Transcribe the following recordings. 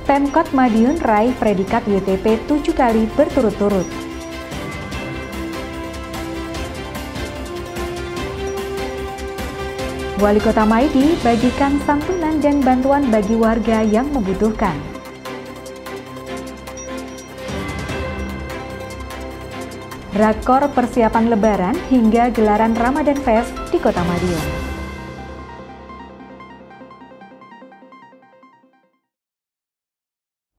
Pemkot Madiun raih predikat WTP 7 kali berturut-turut. Wali Kota Maidi bagikan santunan dan bantuan bagi warga yang membutuhkan. Rakor persiapan Lebaran hingga gelaran Ramadan Fest di Kota Madiun.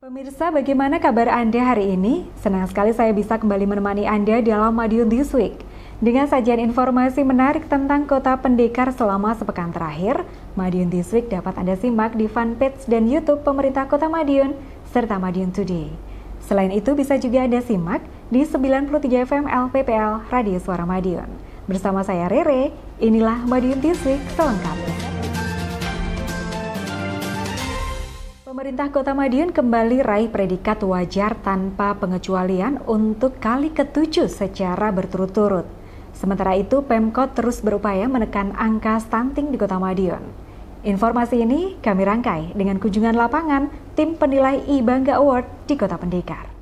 Pemirsa, bagaimana kabar Anda hari ini? Senang sekali saya bisa kembali menemani Anda dalam Madiun This Week. Dengan sajian informasi menarik tentang Kota Pendekar selama sepekan terakhir, Madiun This Week dapat Anda simak di fanpage dan YouTube Pemerintah Kota Madiun, serta Madiun Today. Selain itu bisa juga Anda simak di 93 FM LPPL Radio Suara Madiun. Bersama saya Rere, inilah Madiun This Week selengkapnya. Pemerintah Kota Madiun kembali raih predikat wajar tanpa pengecualian untuk kali ke-7 secara berturut-turut. Sementara itu, Pemkot terus berupaya menekan angka stunting di Kota Madiun. Informasi ini kami rangkai dengan kunjungan lapangan tim penilai I-Bangga Award di Kota Pendekar.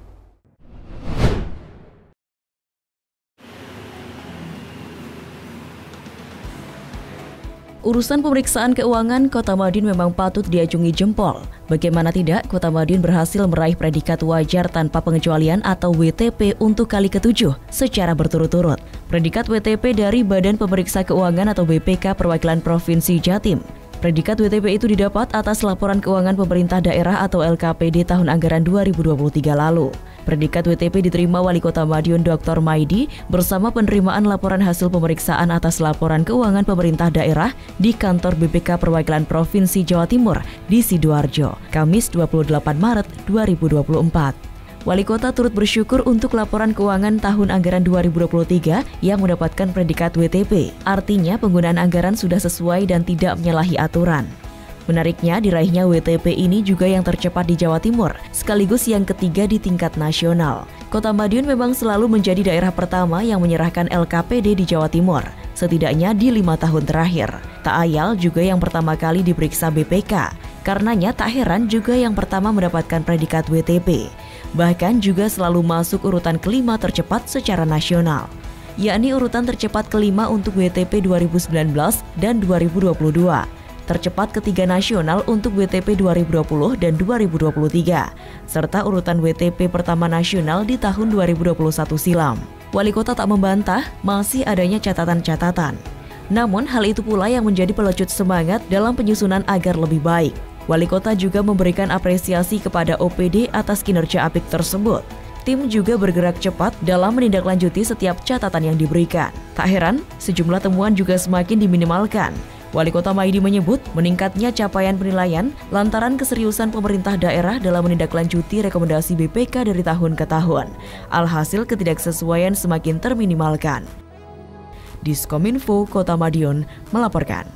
Urusan pemeriksaan keuangan Kota Madiun memang patut diacungi jempol. Bagaimana tidak, Kota Madiun berhasil meraih predikat wajar tanpa pengecualian atau WTP untuk kali ke-7 secara berturut-turut. Predikat WTP dari Badan Pemeriksa Keuangan atau BPK Perwakilan Provinsi Jatim. Predikat WTP itu didapat atas laporan keuangan pemerintah daerah atau LKPD tahun anggaran 2023 lalu. Predikat WTP diterima Wali Kota Madiun Dr. Maidi bersama penerimaan laporan hasil pemeriksaan atas laporan keuangan pemerintah daerah di kantor BPK Perwakilan Provinsi Jawa Timur di Sidoarjo, Kamis 28 Maret 2024. Wali Kota turut bersyukur untuk laporan keuangan tahun anggaran 2023 yang mendapatkan predikat WTP. Artinya penggunaan anggaran sudah sesuai dan tidak menyalahi aturan. Menariknya, diraihnya WTP ini juga yang tercepat di Jawa Timur, sekaligus yang ketiga di tingkat nasional. Kota Madiun memang selalu menjadi daerah pertama yang menyerahkan LKPD di Jawa Timur, setidaknya di 5 tahun terakhir. Tak ayal juga yang pertama kali diperiksa BPK, karenanya tak heran juga yang pertama mendapatkan predikat WTP. Bahkan juga selalu masuk urutan kelima tercepat secara nasional, yakni urutan tercepat kelima untuk WTP 2019 dan 2022. Tercepat ketiga nasional untuk WTP 2020 dan 2023, serta urutan WTP pertama nasional di tahun 2021 silam. Wali Kota tak membantah masih adanya catatan-catatan. Namun hal itu pula yang menjadi pelecut semangat dalam penyusunan agar lebih baik. Wali Kota juga memberikan apresiasi kepada OPD atas kinerja apik tersebut. Tim juga bergerak cepat dalam menindaklanjuti setiap catatan yang diberikan. Tak heran, sejumlah temuan juga semakin diminimalkan. Wali Kota Maidi menyebut meningkatnya capaian penilaian lantaran keseriusan pemerintah daerah dalam menindaklanjuti rekomendasi BPK dari tahun ke tahun. Alhasil ketidaksesuaian semakin terminimalkan. Diskominfo Kota Madiun melaporkan.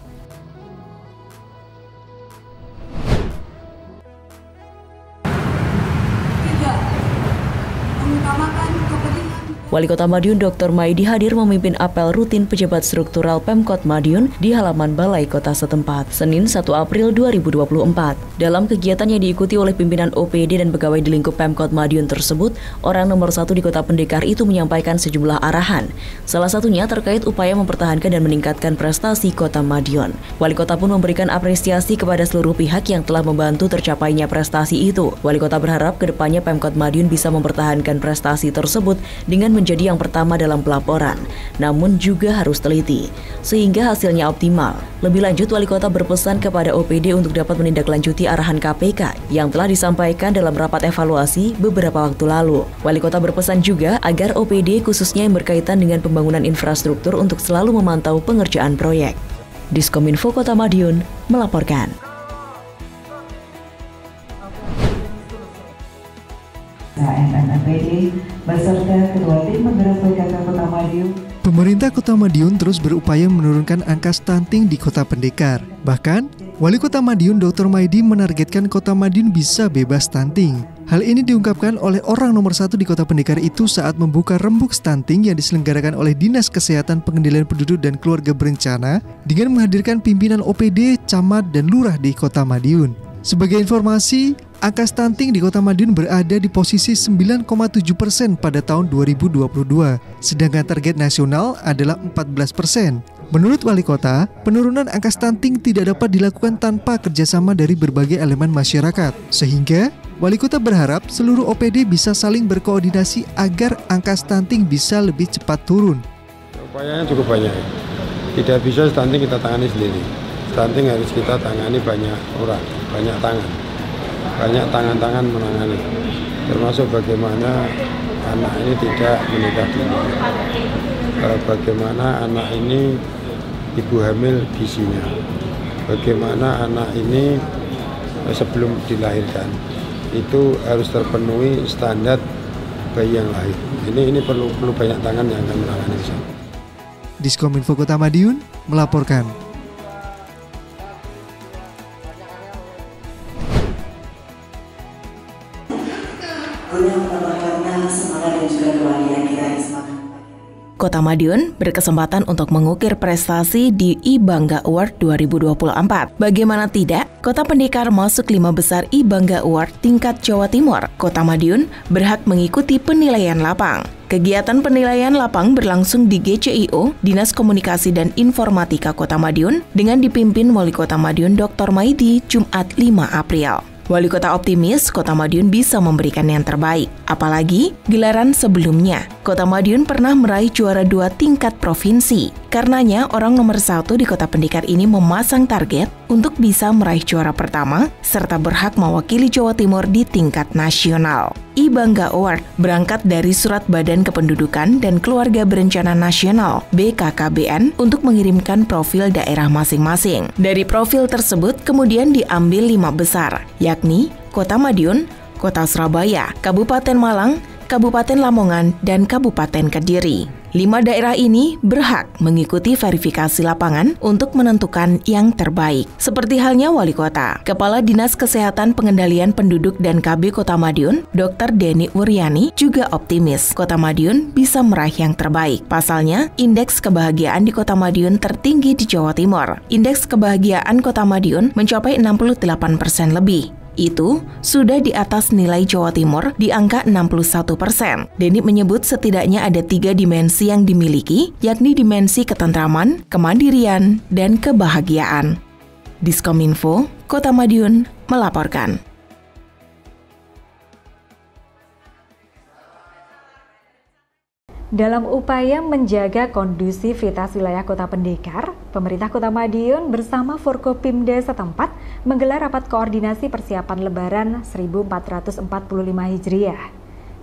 Wali Kota Madiun Dr. Maidi hadir memimpin apel rutin pejabat struktural Pemkot Madiun di halaman Balai Kota setempat, Senin 1 April 2024. Dalam kegiatan yang diikuti oleh pimpinan OPD dan pegawai di lingkup Pemkot Madiun tersebut, orang nomor 1 di Kota Pendekar itu menyampaikan sejumlah arahan. Salah satunya terkait upaya mempertahankan dan meningkatkan prestasi Kota Madiun. Wali Kota pun memberikan apresiasi kepada seluruh pihak yang telah membantu tercapainya prestasi itu. Wali Kota berharap kedepannya Pemkot Madiun bisa mempertahankan prestasi tersebut dengan menjadi yang pertama dalam pelaporan, namun juga harus teliti, sehingga hasilnya optimal. Lebih lanjut, Wali Kota berpesan kepada OPD untuk dapat menindaklanjuti arahan KPK yang telah disampaikan dalam rapat evaluasi beberapa waktu lalu. Wali Kota berpesan juga agar OPD khususnya yang berkaitan dengan pembangunan infrastruktur untuk selalu memantau pengerjaan proyek. Diskominfo Kota Madiun melaporkan. KMNPD beserta Ketua Tim Penggerak PKK Kota Madiun. Pemerintah Kota Madiun terus berupaya menurunkan angka stunting di Kota Pendekar. Bahkan, Wali Kota Madiun Dr. Maidi menargetkan Kota Madiun bisa bebas stunting. Hal ini diungkapkan oleh orang nomor 1 di Kota Pendekar itu saat membuka rembuk stunting yang diselenggarakan oleh Dinas Kesehatan Pengendalian Penduduk dan Keluarga Berencana dengan menghadirkan pimpinan OPD, camat, dan lurah di Kota Madiun. Sebagai informasi, angka stunting di Kota Madiun berada di posisi 9,7% pada tahun 2022, sedangkan target nasional adalah 14%. Menurut Wali Kota, penurunan angka stunting tidak dapat dilakukan tanpa kerjasama dari berbagai elemen masyarakat. Sehingga, Wali Kota berharap seluruh OPD bisa saling berkoordinasi agar angka stunting bisa lebih cepat turun. Upayanya cukup banyak. Tidak bisa stunting kita tangani sendiri. Stunting harus kita tangani banyak orang, banyak tangan. Banyak tangan-tangan menangani. Termasuk bagaimana anak ini tidak menikah dini. Bagaimana anak ini ibu hamil gizinya, bagaimana anak ini sebelum dilahirkan itu harus terpenuhi standar bayi yang lahir. Ini perlu banyak tangan yang akan menangani di sana. Diskominfo Kota Madiun melaporkan. Kota Madiun berkesempatan untuk mengukir prestasi di I-Bangga Award 2024. Bagaimana tidak, Kota Pendekar masuk 5 besar I-Bangga Award tingkat Jawa Timur. Kota Madiun berhak mengikuti penilaian lapang. Kegiatan penilaian lapang berlangsung di GCIO, Dinas Komunikasi dan Informatika Kota Madiun, dengan dipimpin Wali Kota Madiun Dr. Maidi, Jumat 5 April. Wali Kota optimis Kota Madiun bisa memberikan yang terbaik. Apalagi gelaran sebelumnya, Kota Madiun pernah meraih juara 2 tingkat provinsi. Karenanya, orang nomor 1 di Kota Pendekar ini memasang target untuk bisa meraih juara pertama serta berhak mewakili Jawa Timur di tingkat nasional. I-Bangga Award berangkat dari Surat Badan Kependudukan dan Keluarga Berencana Nasional (BKKBN) untuk mengirimkan profil daerah masing-masing. Dari profil tersebut kemudian diambil 5 besar, yakni Kota Madiun, Kota Surabaya, Kabupaten Malang, Kabupaten Lamongan, dan Kabupaten Kediri. 5 daerah ini berhak mengikuti verifikasi lapangan untuk menentukan yang terbaik. Seperti halnya Wali Kota, Kepala Dinas Kesehatan Pengendalian Penduduk dan KB Kota Madiun, Dr. Deni Wuryani, juga optimis Kota Madiun bisa meraih yang terbaik. Pasalnya, indeks kebahagiaan di Kota Madiun tertinggi di Jawa Timur. Indeks kebahagiaan Kota Madiun mencapai 68% lebih. Itu sudah di atas nilai Jawa Timur di angka 61%. Deni menyebut setidaknya ada 3 dimensi yang dimiliki, yakni dimensi ketentraman, kemandirian, dan kebahagiaan. Diskominfo, Kota Madiun melaporkan. Dalam upaya menjaga kondusivitas wilayah Kota Pendekar, pemerintah Kota Madiun bersama Forkopimda setempat menggelar rapat koordinasi persiapan Lebaran 1445 Hijriah.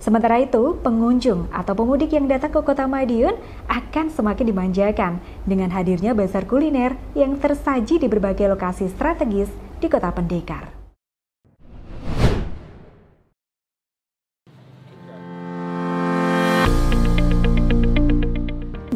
Sementara itu, pengunjung atau pemudik yang datang ke Kota Madiun akan semakin dimanjakan dengan hadirnya bazar kuliner yang tersaji di berbagai lokasi strategis di Kota Pendekar.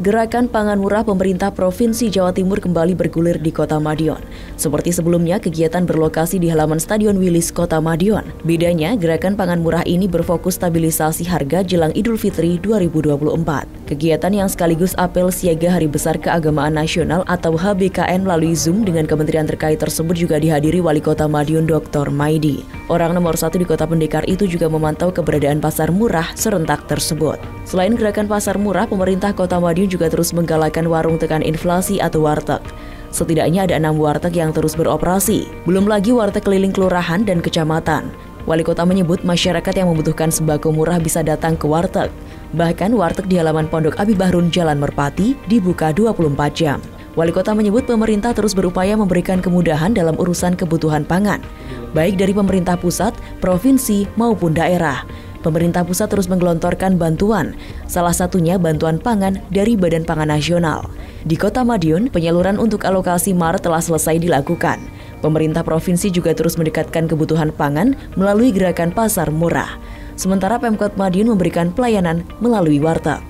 Gerakan pangan murah pemerintah Provinsi Jawa Timur kembali bergulir di Kota Madiun. Seperti sebelumnya, kegiatan berlokasi di halaman Stadion Wilis Kota Madiun. Bedanya, gerakan pangan murah ini berfokus stabilisasi harga jelang Idul Fitri 2024. Kegiatan yang sekaligus apel siaga Hari Besar Keagamaan Nasional atau HBKN melalui Zoom dengan kementerian terkait tersebut juga dihadiri Wali Kota Madiun Dr. Maidi. Orang nomor 1 di Kota Pendekar itu juga memantau keberadaan pasar murah serentak tersebut. Selain gerakan pasar murah, pemerintah Kota Madiun juga terus menggalakkan warung tekan inflasi atau warteg. Setidaknya ada 6 warteg yang terus beroperasi. Belum lagi warteg keliling kelurahan dan kecamatan. Wali Kota menyebut masyarakat yang membutuhkan sembako murah bisa datang ke warteg. Bahkan warteg di halaman Pondok Abi Bahrun Jalan Merpati dibuka 24 jam. Wali Kota menyebut pemerintah terus berupaya memberikan kemudahan dalam urusan kebutuhan pangan, baik dari pemerintah pusat, provinsi, maupun daerah. Pemerintah pusat terus menggelontorkan bantuan, salah satunya bantuan pangan dari Badan Pangan Nasional. Di Kota Madiun, penyaluran untuk alokasi Maret telah selesai dilakukan. Pemerintah provinsi juga terus mendekatkan kebutuhan pangan melalui gerakan pasar murah. Sementara Pemkot Madiun memberikan pelayanan melalui warteg.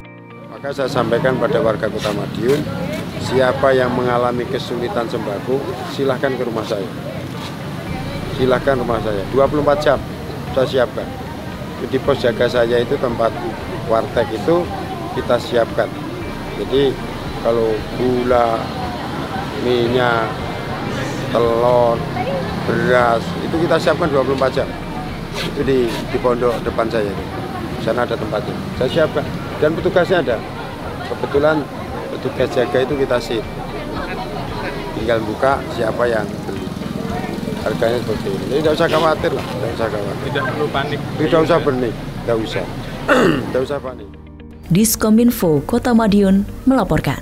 Maka saya sampaikan pada warga Kota Madiun, siapa yang mengalami kesulitan sembako, silahkan ke rumah saya. Silahkan rumah saya, 24 jam saya siapkan. Di pos jaga saya itu tempat warteg itu kita siapkan. Jadi kalau gula, minyak, telur, beras itu kita siapkan 24 jam. itu di pondok depan saya itu. Sana ada tempatnya. Saya siapkan dan petugasnya ada. Kebetulan petugas jaga itu kita sip. Tinggal buka siapa yang beli. Harganya seperti ini. Jadi tidak usah khawatir lah, tidak usah khawatir. Tidak perlu panik. Tidak usah panik, tidak usah. Tidak usah panik. Diskominfo Kota Madiun melaporkan.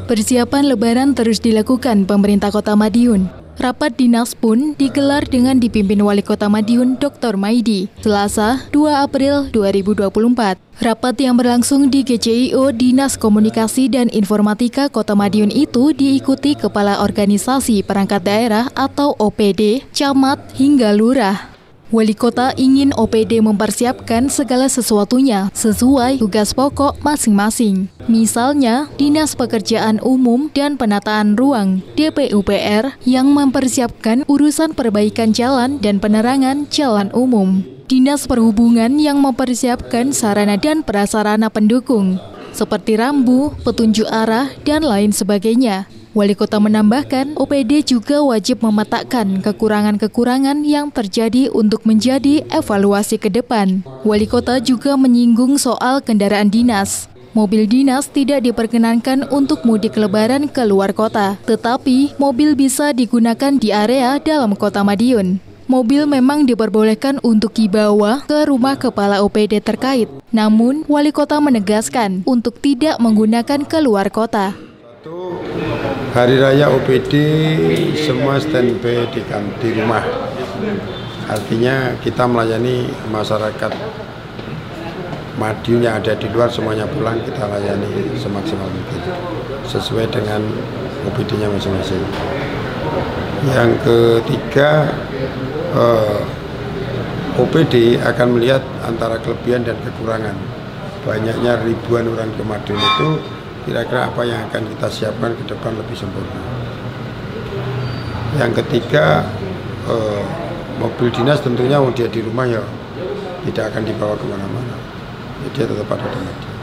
Persiapan Lebaran terus dilakukan pemerintah Kota Madiun. Rapat dinas pun digelar dengan dipimpin Wali Kota Madiun Dr. Maidi, Selasa 2 April 2024. Rapat yang berlangsung di GCIO Dinas Komunikasi dan Informatika Kota Madiun itu diikuti Kepala Organisasi Perangkat Daerah atau OPD, Camat hingga Lurah. Wali Kota ingin OPD mempersiapkan segala sesuatunya sesuai tugas pokok masing-masing. Misalnya, Dinas Pekerjaan Umum dan Penataan Ruang (DPUPR) yang mempersiapkan urusan perbaikan jalan dan penerangan jalan umum. Dinas Perhubungan yang mempersiapkan sarana dan prasarana pendukung, seperti rambu, petunjuk arah, dan lain sebagainya. Wali Kota menambahkan, OPD juga wajib memetakan kekurangan-kekurangan yang terjadi untuk menjadi evaluasi ke depan. Wali Kota juga menyinggung soal kendaraan dinas. Mobil dinas tidak diperkenankan untuk mudik lebaran ke luar kota, tetapi mobil bisa digunakan di area dalam Kota Madiun. Mobil memang diperbolehkan untuk dibawa ke rumah kepala OPD terkait. Namun, Wali Kota menegaskan untuk tidak menggunakan ke luar kota. Hari Raya OPD semua standby di rumah. Artinya kita melayani masyarakat Madiun yang ada di luar, semuanya pulang kita layani semaksimal mungkin sesuai dengan OPD-nya masing-masing. Yang ketiga, OPD akan melihat antara kelebihan dan kekurangan. Banyaknya ribuan orang ke Madiun itu, kira-kira apa yang akan kita siapkan ke depan lebih sempurna. Yang ketiga, mobil dinas tentunya dia di rumah ya tidak akan dibawa kemana-mana. Dia tetap ada di Madiun.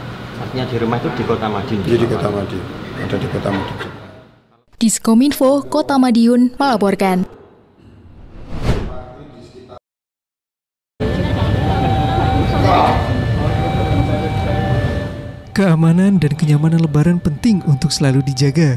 Artinya di rumah itu di Kota Madiun? Dia di Kota Madiun, ada di Kota Madiun. Diskominfo Kota Madiun melaporkan. Keamanan dan kenyamanan Lebaran penting untuk selalu dijaga.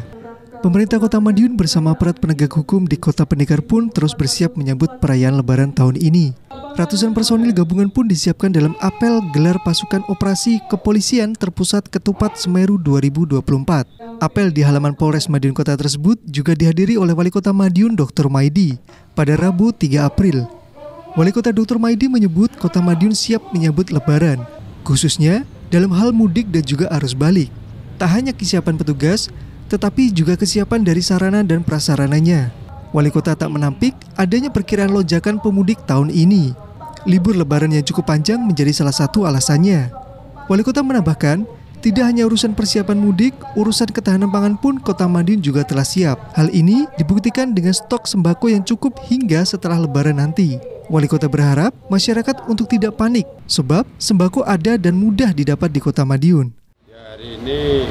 Pemerintah Kota Madiun bersama aparat penegak hukum di Kota Pendekar pun terus bersiap menyambut perayaan Lebaran tahun ini. Ratusan personil gabungan pun disiapkan dalam apel gelar pasukan operasi kepolisian terpusat Ketupat Semeru 2024. Apel di halaman Polres Madiun Kota tersebut juga dihadiri oleh Wali Kota Madiun Dr. Maidi pada Rabu 3 April. Wali Kota Dr. Maidi menyebut Kota Madiun siap menyambut Lebaran, khususnya dalam hal mudik dan juga arus balik. Tak hanya kesiapan petugas, tetapi juga kesiapan dari sarana dan prasarananya. Wali Kota tak menampik adanya perkiraan lonjakan pemudik tahun ini. Libur Lebaran yang cukup panjang menjadi salah satu alasannya. Wali Kota menambahkan, tidak hanya urusan persiapan mudik, urusan ketahanan pangan pun Kota Madiun juga telah siap. Hal ini dibuktikan dengan stok sembako yang cukup hingga setelah Lebaran nanti. Wali Kota berharap masyarakat untuk tidak panik, sebab sembako ada dan mudah didapat di Kota Madiun. Ya, hari ini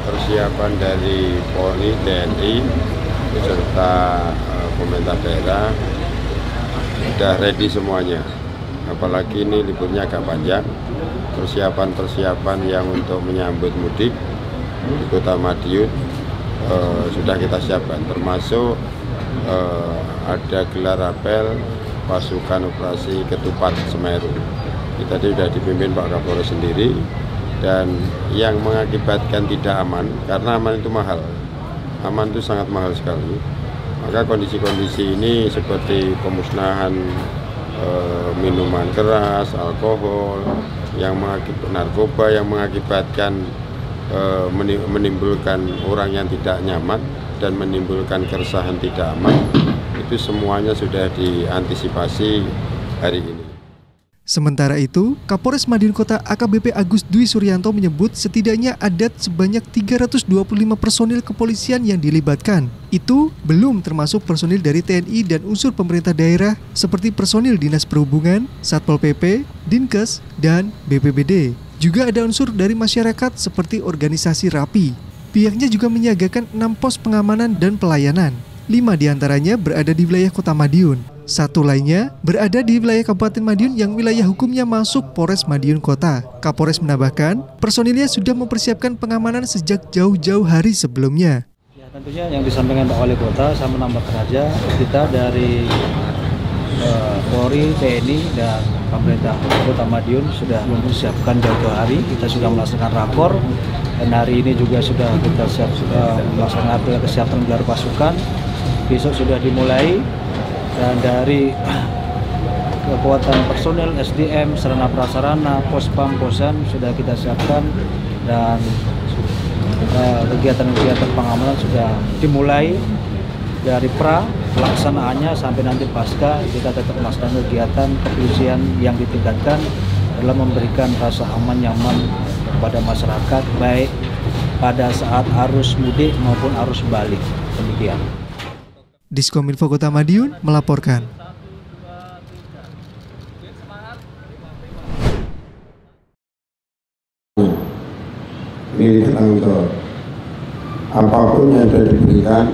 persiapan dari Polri, TNI, beserta pemerintah daerah sudah ready semuanya. Apalagi ini liburnya agak panjang, persiapan-persiapan yang untuk menyambut mudik di Kota Madiun sudah kita siapkan, termasuk ada gelar apel pasukan operasi Ketupat Semeru. Kita sudah dipimpin Pak Kapolres sendiri, dan yang mengakibatkan tidak aman, karena aman itu mahal. Aman itu sangat mahal sekali. Maka kondisi-kondisi ini seperti pemusnahan minuman keras, alkohol, yang mengakibatkan narkoba, yang mengakibatkan menimbulkan orang yang tidak nyaman dan menimbulkan keresahan tidak aman, itu semuanya sudah diantisipasi hari ini. Sementara itu, Kapolres Madiun Kota AKBP Agus Dwi Suryanto menyebut setidaknya ada sebanyak 325 personil kepolisian yang dilibatkan. Itu belum termasuk personil dari TNI dan unsur pemerintah daerah seperti personil Dinas Perhubungan, Satpol PP, Dinkes, dan BPBD. Juga ada unsur dari masyarakat seperti organisasi RAPI. Pihaknya juga menyiagakan 6 pos pengamanan dan pelayanan. 5 diantaranya berada di wilayah Kota Madiun. 1 lainnya berada di wilayah Kabupaten Madiun yang wilayah hukumnya masuk Polres Madiun Kota. Kapolres menambahkan, personilnya sudah mempersiapkan pengamanan sejak jauh-jauh hari sebelumnya. Ya, tentunya yang disampaikan Pak Wali Kota, saya menambahkan saja kita dari Polri, TNI, dan pemerintah Kota Madiun sudah mempersiapkan jauh-jauh hari. Kita sudah melaksanakan rapor dan hari ini juga sudah kita melaksanakan apel kesiapan gelar pasukan. Besok sudah dimulai. Dan dari kekuatan personel, SDM, sarana prasarana, pos-pam, posan sudah kita siapkan dan kegiatan-kegiatan pengamanan sudah dimulai dari pelaksanaannya sampai nanti pasca. Kita tetap melaksanakan kegiatan kepolisian yang ditingkatkan dalam memberikan rasa aman nyaman kepada masyarakat baik pada saat arus mudik maupun arus balik. Demikian. Diskominfo Kota Madiun melaporkan. Ini tanggung jawab. Apapun yang sudah diberikan.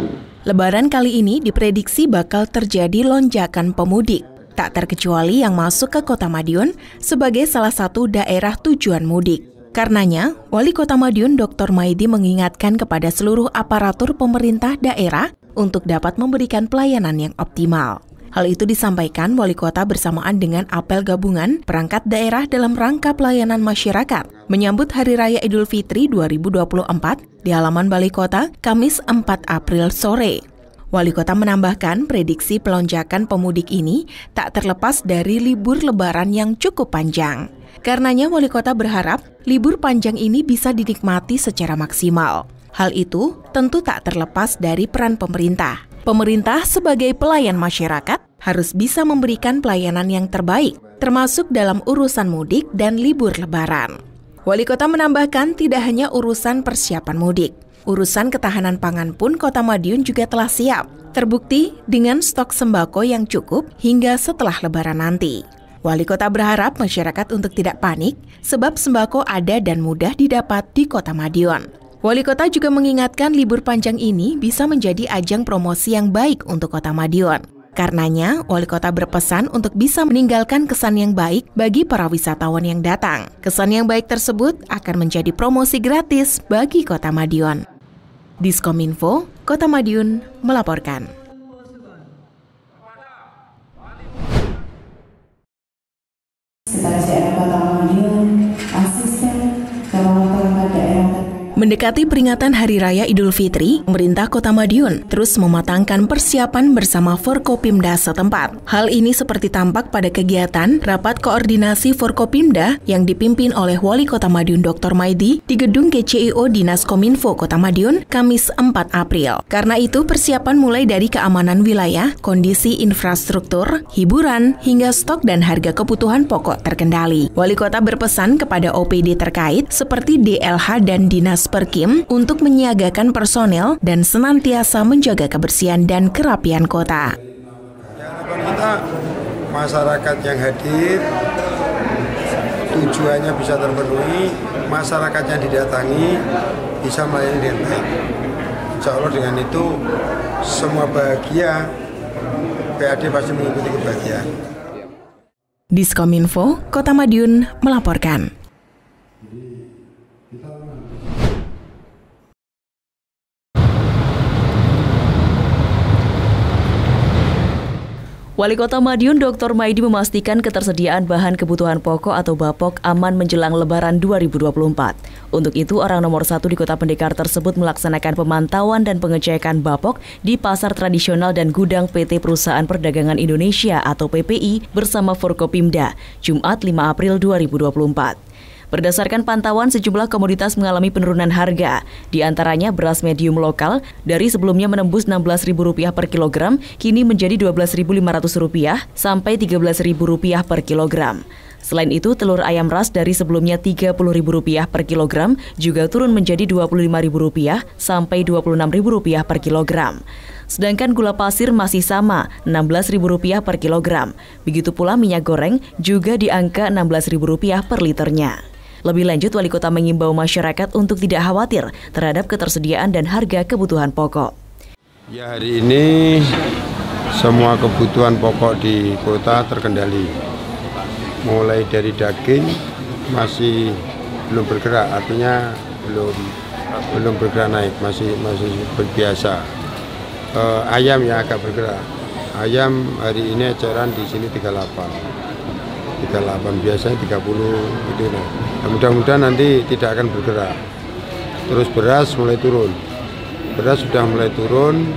Lebaran kali ini diprediksi bakal terjadi lonjakan pemudik, tak terkecuali yang masuk ke Kota Madiun sebagai salah satu daerah tujuan mudik. Karenanya, Wali Kota Madiun Dr. Maidi mengingatkan kepada seluruh aparatur pemerintah daerah untuk dapat memberikan pelayanan yang optimal. Hal itu disampaikan Wali Kota bersamaan dengan apel gabungan perangkat daerah dalam rangka pelayanan masyarakat menyambut Hari Raya Idul Fitri 2024 di halaman Balai Kota Kamis 4 April sore. Wali Kota menambahkan prediksi pelonjakan pemudik ini tak terlepas dari libur Lebaran yang cukup panjang. Karenanya Wali Kota berharap libur panjang ini bisa dinikmati secara maksimal. Hal itu tentu tak terlepas dari peran pemerintah. Pemerintah sebagai pelayan masyarakat harus bisa memberikan pelayanan yang terbaik, termasuk dalam urusan mudik dan libur Lebaran. Wali Kota menambahkan tidak hanya urusan persiapan mudik, urusan ketahanan pangan pun Kota Madiun juga telah siap, terbukti dengan stok sembako yang cukup hingga setelah Lebaran nanti. Wali Kota berharap masyarakat untuk tidak panik, sebab sembako ada dan mudah didapat di Kota Madiun. Wali Kota juga mengingatkan libur panjang ini bisa menjadi ajang promosi yang baik untuk Kota Madiun. Karenanya, Wali Kota berpesan untuk bisa meninggalkan kesan yang baik bagi para wisatawan yang datang. Kesan yang baik tersebut akan menjadi promosi gratis bagi Kota Madiun. Diskominfo, Kota Madiun melaporkan. Mendekati peringatan Hari Raya Idul Fitri, pemerintah Kota Madiun terus mematangkan persiapan bersama Forkopimda setempat. Hal ini seperti tampak pada kegiatan Rapat Koordinasi Forkopimda yang dipimpin oleh Wali Kota Madiun Dr. Maidi di Gedung GCIO Dinas Kominfo Kota Madiun, Kamis 4 April. Karena itu persiapan mulai dari keamanan wilayah, kondisi infrastruktur, hiburan, hingga stok dan harga kebutuhan pokok terkendali. Wali Kota berpesan kepada OPD terkait seperti DLH dan Dinas Perkim untuk menyiagakan personel dan senantiasa menjaga kebersihan dan kerapian kota. Harapan kita masyarakat yang hadir tujuannya bisa terpenuhi, masyarakat yang didatangi bisa melayani dengan baik. Insya Allah dengan itu semua bahagia, PAD pasti mengikuti kebahagiaan. Diskominfo, Kota Madiun melaporkan. Wali Kota Madiun Dr. Maidi memastikan ketersediaan bahan kebutuhan pokok atau BAPOK aman menjelang Lebaran 2024. Untuk itu, orang nomor 1 di Kota Pendekar tersebut melaksanakan pemantauan dan pengecekan BAPOK di pasar tradisional dan gudang PT Perusahaan Perdagangan Indonesia atau PPI bersama Forkopimda, Jumat 5 April 2024. Berdasarkan pantauan, sejumlah komoditas mengalami penurunan harga, di antaranya beras medium lokal dari sebelumnya menembus Rp16.000 per kilogram, kini menjadi Rp12.500 sampai Rp13.000 per kilogram. Selain itu, telur ayam ras dari sebelumnya Rp30.000 per kilogram juga turun menjadi Rp25.000 sampai Rp26.000 per kilogram. Sedangkan gula pasir masih sama, Rp16.000 per kilogram. Begitu pula minyak goreng juga di angka Rp16.000 per liternya. Lebih lanjut, Wali Kota mengimbau masyarakat untuk tidak khawatir terhadap ketersediaan dan harga kebutuhan pokok. Ya, hari ini semua kebutuhan pokok di kota terkendali. Mulai dari daging masih belum bergerak, artinya belum bergerak naik, masih biasa. Ayam yang agak bergerak. Ayam hari ini eceran di sini 38, biasanya 30 gitu. Nah, mudah-mudahan nanti tidak akan bergerak. Terus beras mulai turun. Beras sudah mulai turun.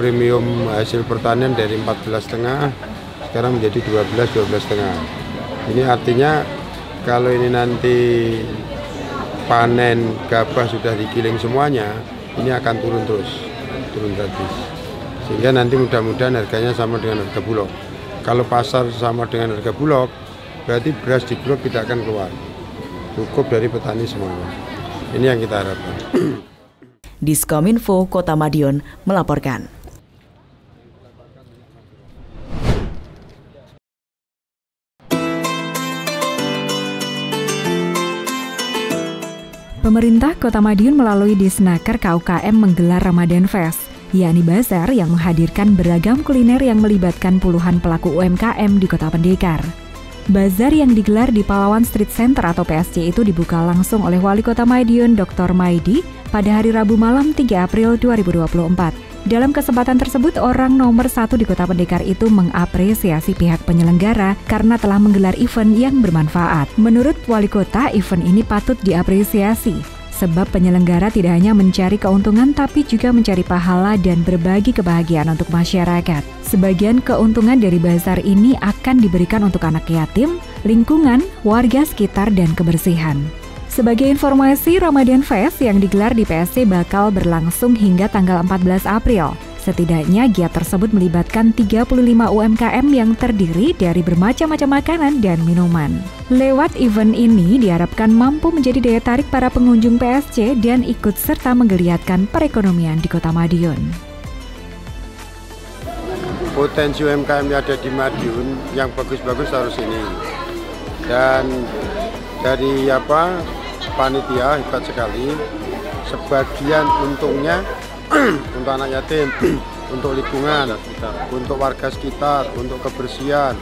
Premium hasil pertanian dari 14,5 sekarang menjadi 12,5. Ini artinya kalau ini nanti panen gabah sudah digiling semuanya, ini akan turun gratis. Sehingga nanti mudah-mudahan harganya sama dengan harga Bulog. Kalau pasar sama dengan harga Bulog, berarti beras di Bulog tidak akan keluar. Cukup dari petani semuanya. Ini yang kita harapkan. Diskominfo Kota Madiun melaporkan. Pemerintah Kota Madiun melalui Disnaker KUKM menggelar Ramadan Fest, yakni bazar yang menghadirkan beragam kuliner yang melibatkan puluhan pelaku UMKM di Kota Pendekar. Bazar yang digelar di Pahlawan Street Center atau PSC itu dibuka langsung oleh Wali Kota Madiun Dr. Maidi pada hari Rabu malam 3 April 2024. Dalam kesempatan tersebut, orang nomor 1 di Kota Pendekar itu mengapresiasi pihak penyelenggara karena telah menggelar event yang bermanfaat. Menurut Wali Kota, event ini patut diapresiasi, sebab penyelenggara tidak hanya mencari keuntungan tapi juga mencari pahala dan berbagi kebahagiaan untuk masyarakat. Sebagian keuntungan dari bazar ini akan diberikan untuk anak yatim, lingkungan, warga sekitar, dan kebersihan. Sebagai informasi, Ramadan Fest yang digelar di PSC bakal berlangsung hingga tanggal 14 April. Setidaknya giat tersebut melibatkan 35 UMKM yang terdiri dari bermacam-macam makanan dan minuman. Lewat event ini diharapkan mampu menjadi daya tarik para pengunjung PSC dan ikut serta menggeliatkan perekonomian di Kota Madiun. Potensi UMKM yang ada di Madiun yang bagus-bagus harus ini. Dan dari panitia hebat sekali, sebagian untungnya untuk anak yatim, untuk lingkungan, untuk warga sekitar, untuk kebersihan,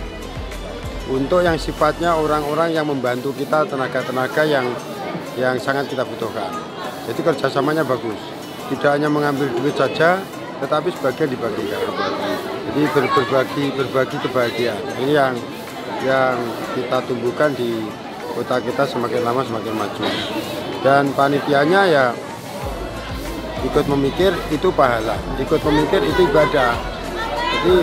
untuk yang sifatnya orang-orang yang membantu kita, tenaga-tenaga yang sangat kita butuhkan. Jadi kerjasamanya bagus, tidak hanya mengambil duit saja, tetapi sebagian dibagikan. Jadi berbagi kebahagiaan. Ini yang kita tumbuhkan di kota kita, semakin lama semakin maju. Dan panitianya ya ikut memikir itu pahala, ikut memikir itu ibadah. Jadi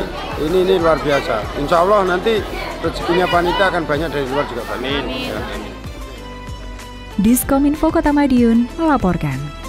ini luar biasa. Insya Allah nanti rezekinya panitia akan banyak dari luar juga. Amin. Diskominfo Kota Madiun melaporkan.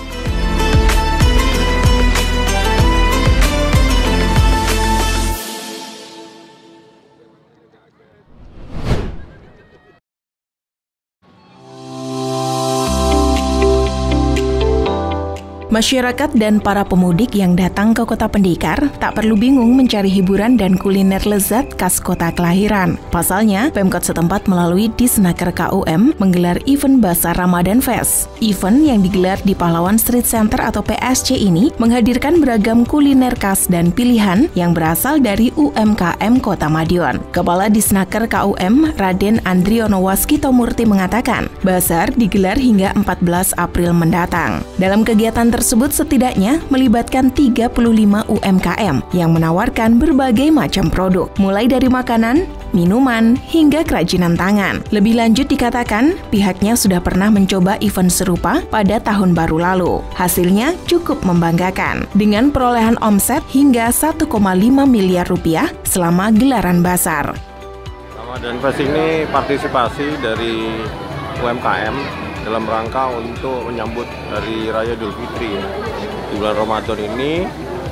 Masyarakat dan para pemudik yang datang ke Kota Pendekar tak perlu bingung mencari hiburan dan kuliner lezat khas kota kelahiran. Pasalnya, Pemkot setempat melalui Disnaker KUM menggelar event Bazar Ramadan Fest. Event yang digelar di Pahlawan Street Center atau PSC ini menghadirkan beragam kuliner khas dan pilihan yang berasal dari UMKM Kota Madiun. Kepala Disnaker KUM, Raden Andriono Waskitomurti mengatakan, bazar digelar hingga 14 April mendatang. Dalam kegiatan tersebut setidaknya melibatkan 35 UMKM yang menawarkan berbagai macam produk, mulai dari makanan, minuman, hingga kerajinan tangan. Lebih lanjut dikatakan, pihaknya sudah pernah mencoba event serupa pada tahun baru lalu. Hasilnya cukup membanggakan, dengan perolehan omset hingga 1,5 miliar rupiah selama gelaran bazar. Ramadan Fest ini partisipasi dari UMKM dalam rangka untuk menyambut Hari Raya Idul Fitri. Di bulan Ramadan ini,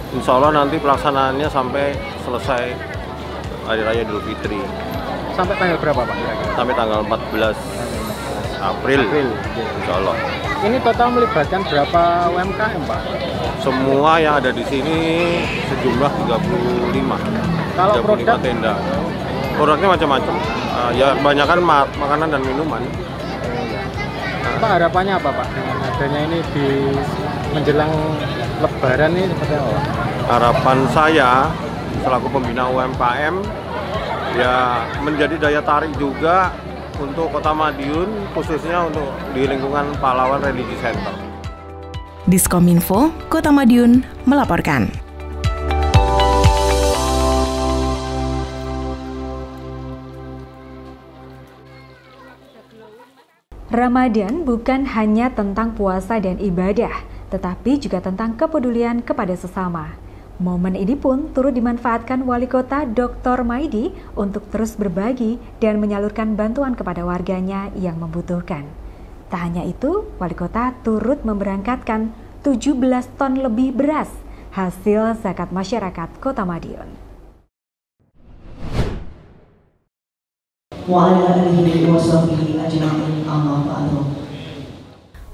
insya Allah nanti pelaksanaannya sampai selesai Hari Raya Idul Fitri. sampai tanggal berapa Pak? Sampai tanggal 14 April. Insya Allah. Ini total melibatkan berapa UMKM Pak? Semua yang ada di sini sejumlah 35. Kalau 35 produk? tenda. Produknya macam-macam. Ya kebanyakan makanan dan minuman. Pak, harapannya apa Pak dengan adanya ini di menjelang Lebaran ini seperti apa? Harapan saya selaku pembina UMKM ya menjadi daya tarik juga untuk Kota Madiun, khususnya untuk di lingkungan Pahlawan Religi Center. Diskominfo, Kota Madiun melaporkan. Ramadan bukan hanya tentang puasa dan ibadah, tetapi juga tentang kepedulian kepada sesama. Momen ini pun turut dimanfaatkan Wali Kota Dr. Maidi untuk terus berbagi dan menyalurkan bantuan kepada warganya yang membutuhkan. Tak hanya itu, Wali Kota turut memberangkatkan 17 ton lebih beras hasil zakat masyarakat Kota Madiun.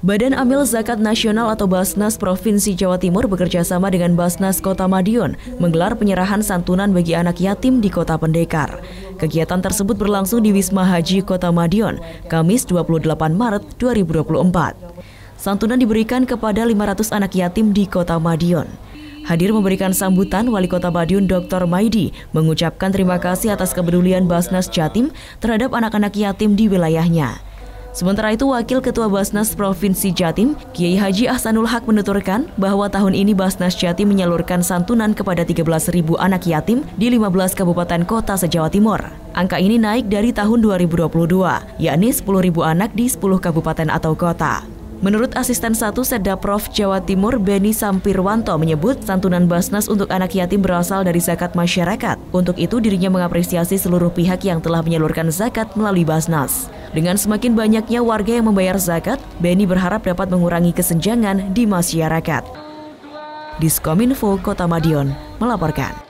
Badan Amil Zakat Nasional atau Basnas Provinsi Jawa Timur bekerjasama dengan Basnas Kota Madiun menggelar penyerahan santunan bagi anak yatim di Kota Pendekar. Kegiatan tersebut berlangsung di Wisma Haji Kota Madiun, Kamis 28 Maret 2024. Santunan diberikan kepada 500 anak yatim di Kota Madiun. Hadir memberikan sambutan Wali Kota Madiun Dr. Maidi mengucapkan terima kasih atas kepedulian Basnas Jatim terhadap anak-anak yatim di wilayahnya. Sementara itu, Wakil Ketua Basnas Provinsi Jatim, Kiai Haji Ahsanul Haq menuturkan bahwa tahun ini Basnas Jatim menyalurkan santunan kepada 13.000 anak yatim di 15 kabupaten kota se-Jawa Timur. Angka ini naik dari tahun 2022, yakni 10.000 anak di 10 kabupaten atau kota. Menurut Asisten 1 Setdaprov Jawa Timur Beni Sampirwanto menyebut santunan Basnas untuk anak yatim berasal dari zakat masyarakat. Untuk itu dirinya mengapresiasi seluruh pihak yang telah menyalurkan zakat melalui Basnas. Dengan semakin banyaknya warga yang membayar zakat, Beni berharap dapat mengurangi kesenjangan di masyarakat. Diskominfo Kota Madiun melaporkan.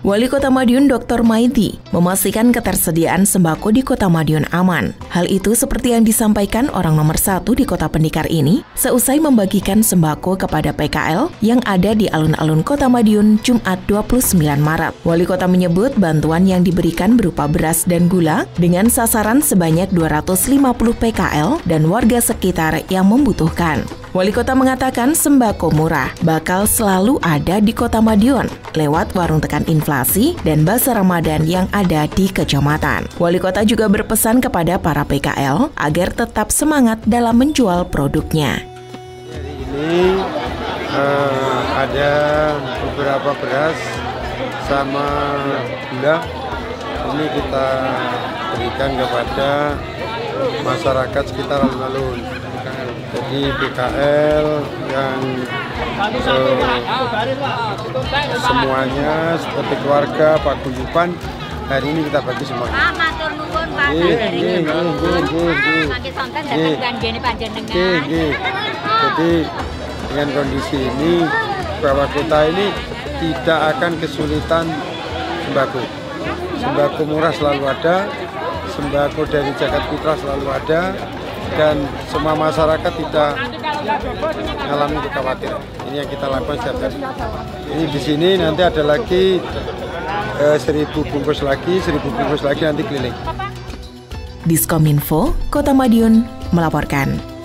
Wali Kota Madiun Dr. Maidi memastikan ketersediaan sembako di Kota Madiun aman. Hal itu seperti yang disampaikan orang nomor 1 di Kota Pendekar ini seusai membagikan sembako kepada PKL yang ada di alun-alun Kota Madiun Jumat 29 Maret. Wali Kota menyebut bantuan yang diberikan berupa beras dan gula dengan sasaran sebanyak 250 PKL dan warga sekitar yang membutuhkan. Wali Kota mengatakan sembako murah bakal selalu ada di Kota Madiun lewat warung tekan inflasi dan bazar Ramadan yang ada di kecamatan. Wali Kota juga berpesan kepada para PKL agar tetap semangat dalam menjual produknya. Hari ini ada beberapa beras sama gula. Ini kita berikan kepada masyarakat sekitar alun-alun. Jadi PKL yang semuanya seperti keluarga, paguyuban, hari ini kita bagi semuanya. Jadi dengan kondisi ini bahwa kota ini tidak akan kesulitan sembako. Sembako murah selalu ada, sembako dari Zakat Fitrah selalu ada. Dan semua masyarakat tidak mengalami kekhawatiran. Ini yang kita lakukan setiap hari. Ini di sini nanti ada lagi 1.000 bungkus lagi nanti keliling. Diskominfo Kota Madiun melaporkan.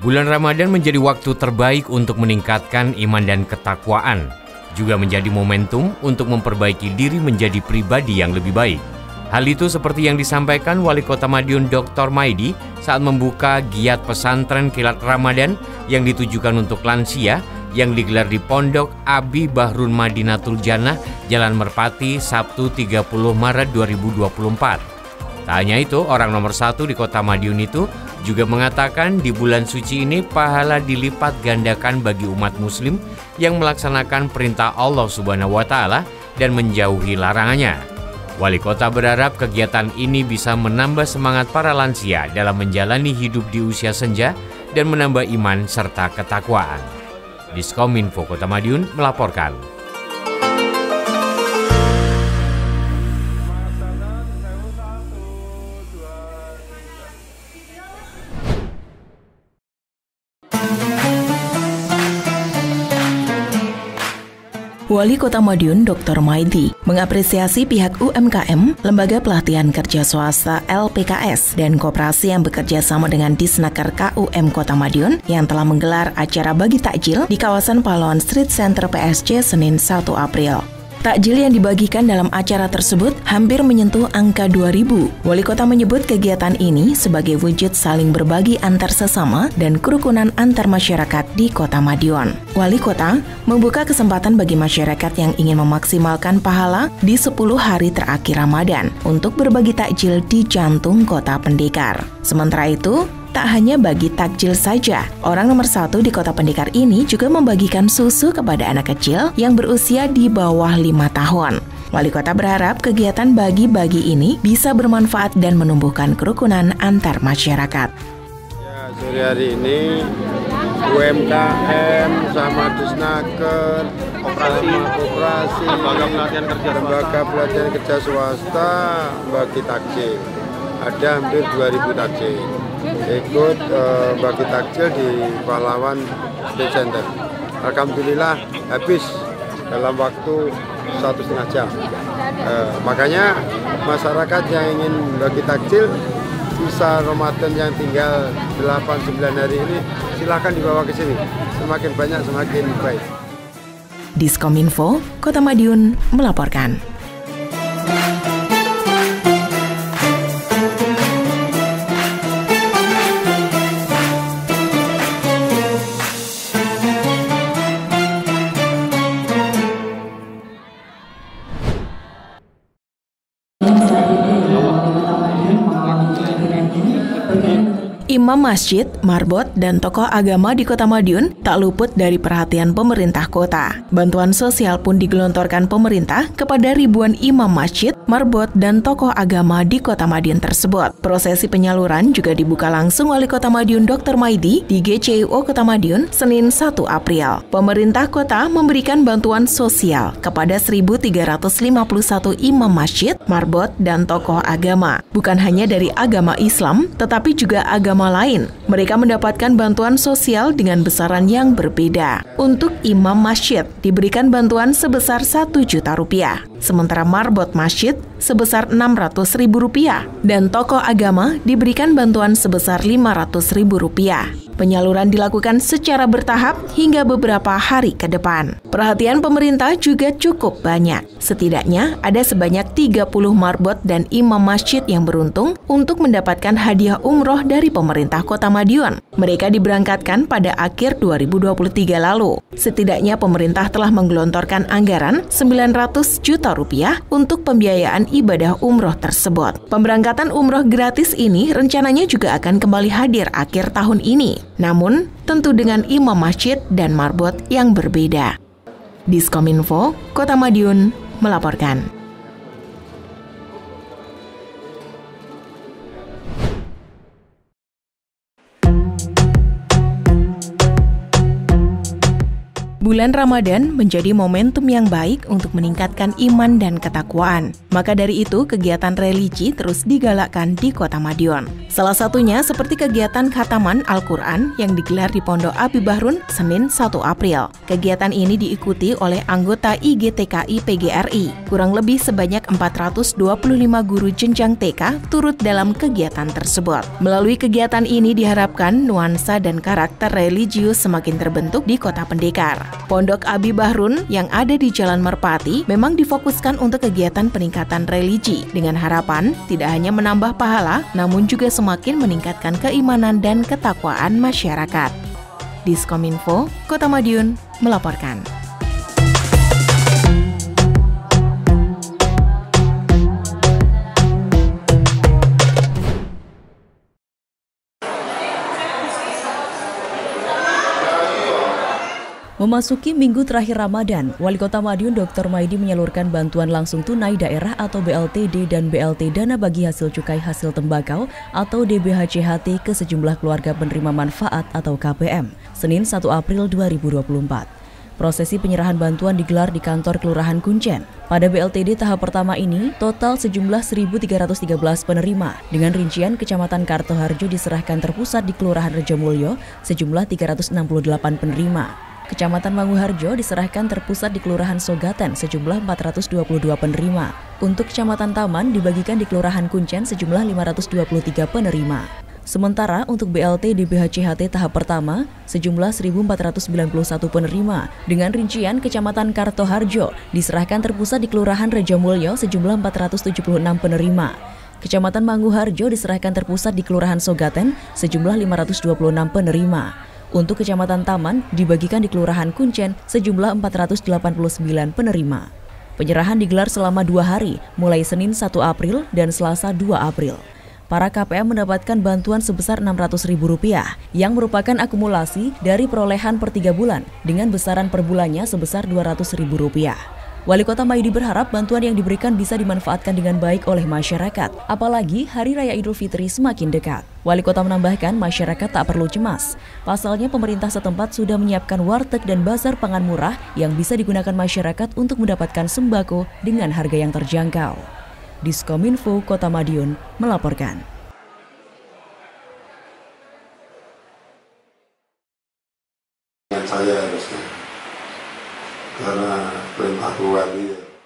Bulan Ramadan menjadi waktu terbaik untuk meningkatkan iman dan ketakwaan, juga menjadi momentum untuk memperbaiki diri menjadi pribadi yang lebih baik. Hal itu seperti yang disampaikan Wali Kota Madiun Dr. Maidi saat membuka giat pesantren kilat Ramadan yang ditujukan untuk lansia yang digelar di Pondok Abi Bahrun Madinatul Jannah, Jalan Merpati, Sabtu 30 Maret 2024. Tak hanya itu, orang nomor 1 di Kota Madiun itu juga mengatakan di bulan suci ini pahala dilipat gandakan bagi umat muslim yang melaksanakan perintah Allah Subhanahu wa Ta'ala dan menjauhi larangannya. Wali kota berharap kegiatan ini bisa menambah semangat para lansia dalam menjalani hidup di usia senja dan menambah iman serta ketakwaan. Diskominfo Kota Madiun melaporkan. Wali Kota Madiun Dr. Maidi mengapresiasi pihak UMKM, Lembaga Pelatihan Kerja Swasta LPKS, dan koperasi yang bekerja sama dengan Disnaker KUM Kota Madiun yang telah menggelar acara bagi takjil di kawasan Pahlawan Street Center PSC Senin 1 April. Takjil yang dibagikan dalam acara tersebut hampir menyentuh angka 2.000. Wali Kota menyebut kegiatan ini sebagai wujud saling berbagi antar sesama dan kerukunan antar masyarakat di Kota Madiun. Wali Kota membuka kesempatan bagi masyarakat yang ingin memaksimalkan pahala di 10 hari terakhir Ramadan untuk berbagi takjil di jantung Kota Pendekar. Sementara itu, tak hanya bagi takjil saja, orang nomor 1 di Kota Pendekar ini juga membagikan susu kepada anak kecil yang berusia di bawah 5 tahun. Wali Kota berharap kegiatan bagi-bagi ini bisa bermanfaat dan menumbuhkan kerukunan antar masyarakat. Ya, sore hari ini UMKM sama Disnaker, koperasi, lembaga pelatihan kerja swasta bagi takjil. Ada hampir 2.000 takjil. Ikut bagi takjil di Pahlawan Street Center. Alhamdulillah habis dalam waktu 1,5 jam. Makanya masyarakat yang ingin bagi takjil sisa Ramadan yang tinggal 8-9 hari ini silahkan dibawa ke sini. Semakin banyak semakin baik. Diskominfo Kota Madiun melaporkan. Imam masjid, marbot, dan tokoh agama di Kota Madiun tak luput dari perhatian pemerintah kota. Bantuan sosial pun digelontorkan pemerintah kepada ribuan imam masjid, marbot, dan tokoh agama di Kota Madiun tersebut. Prosesi penyaluran juga dibuka langsung Wali Kota Madiun Dr. Maidi di GCIO Kota Madiun Senin 1 April. Pemerintah kota memberikan bantuan sosial kepada 1.351 imam masjid, marbot, dan tokoh agama. Bukan hanya dari agama Islam, tetapi juga agama lain. Mereka mendapatkan bantuan sosial dengan besaran yang berbeda. Untuk imam masjid diberikan bantuan sebesar Rp1 juta, sementara marbot masjid sebesar Rp600.000 dan tokoh agama diberikan bantuan sebesar Rp500.000. Penyaluran dilakukan secara bertahap hingga beberapa hari ke depan. Perhatian pemerintah juga cukup banyak. Setidaknya ada sebanyak 30 marbot dan imam masjid yang beruntung untuk mendapatkan hadiah umroh dari pemerintah Kota Madiun. Mereka diberangkatkan pada akhir 2023 lalu. Setidaknya pemerintah telah menggelontorkan anggaran Rp900 juta untuk pembiayaan ibadah umroh tersebut. Pemberangkatan umroh gratis ini rencananya juga akan kembali hadir akhir tahun ini. Namun, tentu dengan imam masjid dan marbot yang berbeda. Diskominfo Kota Madiun melaporkan. Bulan Ramadan menjadi momentum yang baik untuk meningkatkan iman dan ketakwaan. Maka dari itu, kegiatan religi terus digalakkan di Kota Madiun. Salah satunya seperti kegiatan khataman Al-Quran yang digelar di Pondok Abi Bahrun Senin 1 April. Kegiatan ini diikuti oleh anggota IGTKI PGRI. Kurang lebih sebanyak 425 guru jenjang TK turut dalam kegiatan tersebut. Melalui kegiatan ini diharapkan nuansa dan karakter religius semakin terbentuk di Kota Pendekar. Pondok Abi Bahrun yang ada di Jalan Merpati memang difokuskan untuk kegiatan peningkatan religi dengan harapan tidak hanya menambah pahala namun juga semakin meningkatkan keimanan dan ketakwaan masyarakat. Diskominfo Kota Madiun melaporkan. Memasuki minggu terakhir Ramadan, Wali Kota Madiun Dr. Maidi menyalurkan bantuan langsung tunai daerah atau BLTD dan BLT Dana Bagi Hasil Cukai Hasil Tembakau atau DBHCHT ke sejumlah keluarga penerima manfaat atau KPM, Senin 1 April 2024. Prosesi penyerahan bantuan digelar di kantor Kelurahan Kuncen. Pada BLTD tahap pertama ini, total sejumlah 1.313 penerima. Dengan rincian Kecamatan Kartoharjo diserahkan terpusat di Kelurahan Rejomulyo sejumlah 368 penerima. Kecamatan Manguharjo diserahkan terpusat di Kelurahan Sogaten sejumlah 422 penerima. Untuk Kecamatan Taman dibagikan di Kelurahan Kuncen sejumlah 523 penerima. Sementara untuk BLT DBHCHT tahap pertama sejumlah 1.491 penerima. Dengan rincian Kecamatan Kartoharjo diserahkan terpusat di Kelurahan Rejomulyo sejumlah 476 penerima. Kecamatan Manguharjo diserahkan terpusat di Kelurahan Sogaten sejumlah 526 penerima. Untuk Kecamatan Taman dibagikan di Kelurahan Kuncen sejumlah 489 penerima. Penyerahan digelar selama 2 hari, mulai Senin 1 April dan Selasa 2 April. Para KPM mendapatkan bantuan sebesar Rp600.000 yang merupakan akumulasi dari perolehan per 3 bulan dengan besaran per bulannya sebesar Rp200.000. Wali Kota Maidi berharap bantuan yang diberikan bisa dimanfaatkan dengan baik oleh masyarakat, apalagi Hari Raya Idul Fitri semakin dekat. Wali Kota menambahkan masyarakat tak perlu cemas. Pasalnya pemerintah setempat sudah menyiapkan warteg dan bazar pangan murah yang bisa digunakan masyarakat untuk mendapatkan sembako dengan harga yang terjangkau. Diskominfo Kota Madiun melaporkan. Saya harusnya karena perintah Tuhan.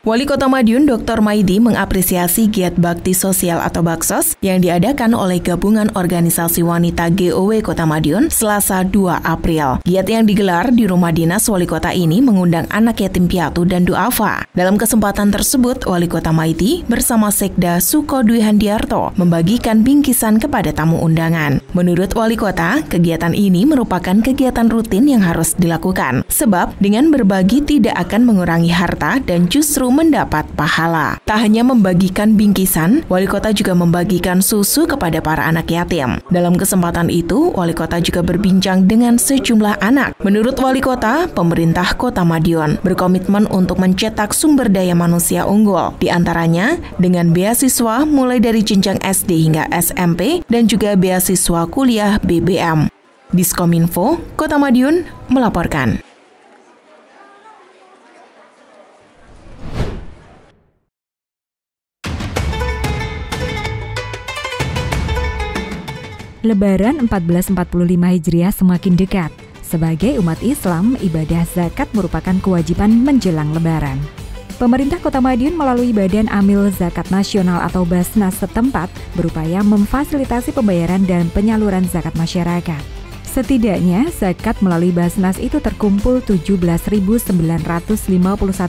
Wali Kota Madiun Dr. Maidi mengapresiasi giat bakti sosial atau Baksos yang diadakan oleh Gabungan Organisasi Wanita GOW Kota Madiun Selasa 2 April. Giat yang digelar di rumah dinas Wali Kota ini mengundang anak yatim piatu dan duafa. Dalam kesempatan tersebut, Wali Kota Maidi bersama Sekda Suko Dwi Handiarto membagikan bingkisan kepada tamu undangan. Menurut Wali Kota, kegiatan ini merupakan kegiatan rutin yang harus dilakukan. Sebab dengan berbagi tidak akan mengurangi harta dan justru mendapat pahala. Tak hanya membagikan bingkisan, Wali Kota juga membagikan susu kepada para anak yatim. Dalam kesempatan itu, Wali Kota juga berbincang dengan sejumlah anak. Menurut Wali Kota, pemerintah Kota Madiun berkomitmen untuk mencetak sumber daya manusia unggul, di antaranya dengan beasiswa mulai dari jenjang SD hingga SMP dan juga beasiswa kuliah BBM. Diskominfo Kota Madiun melaporkan. Lebaran 1445 Hijriah semakin dekat. Sebagai umat Islam, ibadah zakat merupakan kewajiban menjelang Lebaran. Pemerintah Kota Madiun melalui Badan Amil Zakat Nasional atau Basnas setempat berupaya memfasilitasi pembayaran dan penyaluran zakat masyarakat. Setidaknya, zakat melalui Basnas itu terkumpul 17.951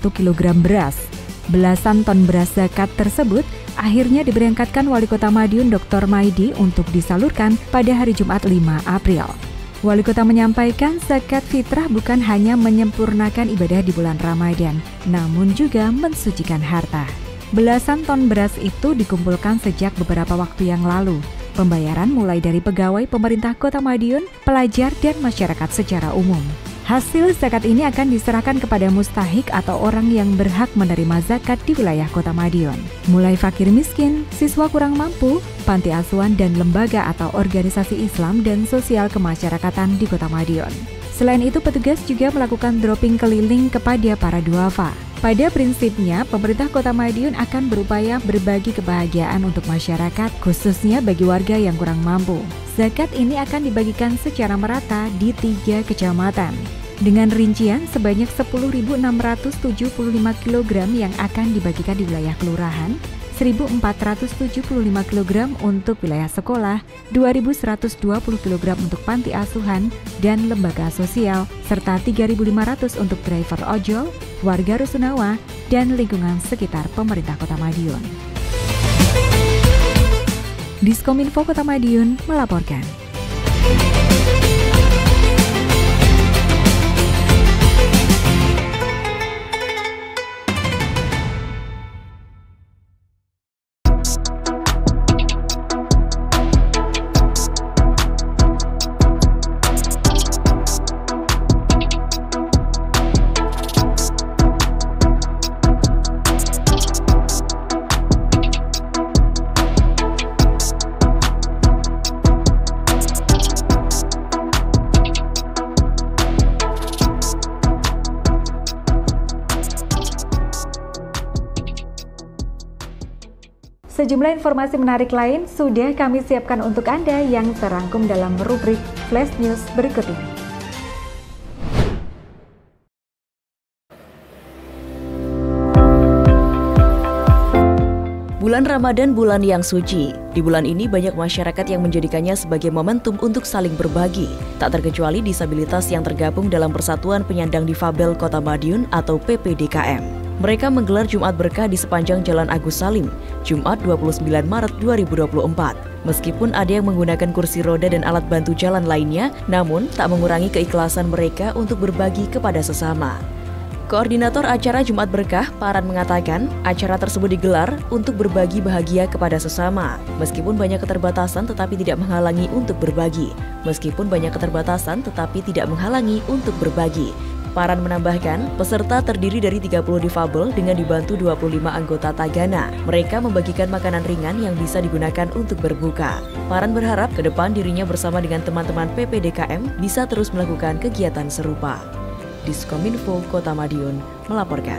kg beras. Belasan ton beras zakat tersebut akhirnya diberangkatkan Wali Kota Madiun Dr. Maidi untuk disalurkan pada hari Jumat 5 April. Wali Kota menyampaikan zakat fitrah bukan hanya menyempurnakan ibadah di bulan Ramadan, namun juga mensucikan harta. Belasan ton beras itu dikumpulkan sejak beberapa waktu yang lalu. Pembayaran mulai dari pegawai pemerintah Kota Madiun, pelajar, dan masyarakat secara umum. Hasil zakat ini akan diserahkan kepada mustahik atau orang yang berhak menerima zakat di wilayah Kota Madiun. Mulai fakir miskin, siswa kurang mampu, panti asuhan dan lembaga atau organisasi Islam dan sosial kemasyarakatan di Kota Madiun. Selain itu, petugas juga melakukan dropping keliling kepada para duafa. Pada prinsipnya, pemerintah Kota Madiun akan berupaya berbagi kebahagiaan untuk masyarakat, khususnya bagi warga yang kurang mampu. Zakat ini akan dibagikan secara merata di 3 kecamatan. Dengan rincian sebanyak 10.675 kg yang akan dibagikan di wilayah kelurahan, 1.475 kg untuk wilayah sekolah, 2.120 kg untuk panti asuhan dan lembaga sosial, serta 3.500 untuk driver ojol, warga Rusunawa, dan lingkungan sekitar pemerintah Kota Madiun. Diskominfo Kota Madiun melaporkan. Sejumlah informasi menarik lain sudah kami siapkan untuk Anda yang terangkum dalam rubrik Flash News berikut ini. Bulan Ramadan, bulan yang suci. Di bulan ini banyak masyarakat yang menjadikannya sebagai momentum untuk saling berbagi. Tak terkecuali disabilitas yang tergabung dalam Persatuan Penyandang Difabel Kota Madiun atau PPDKM. Mereka menggelar Jumat Berkah di sepanjang Jalan Agus Salim, Jumat 29 Maret 2024. Meskipun ada yang menggunakan kursi roda dan alat bantu jalan lainnya, namun tak mengurangi keikhlasan mereka untuk berbagi kepada sesama. Koordinator acara Jumat Berkah, Paran, mengatakan acara tersebut digelar untuk berbagi bahagia kepada sesama. Meskipun banyak keterbatasan tetapi tidak menghalangi untuk berbagi. Paran menambahkan, peserta terdiri dari 30 difabel dengan dibantu 25 anggota Tagana. Mereka membagikan makanan ringan yang bisa digunakan untuk berbuka. Paran berharap ke depan dirinya bersama dengan teman-teman PPDKM bisa terus melakukan kegiatan serupa. Diskominfo Kota Madiun melaporkan.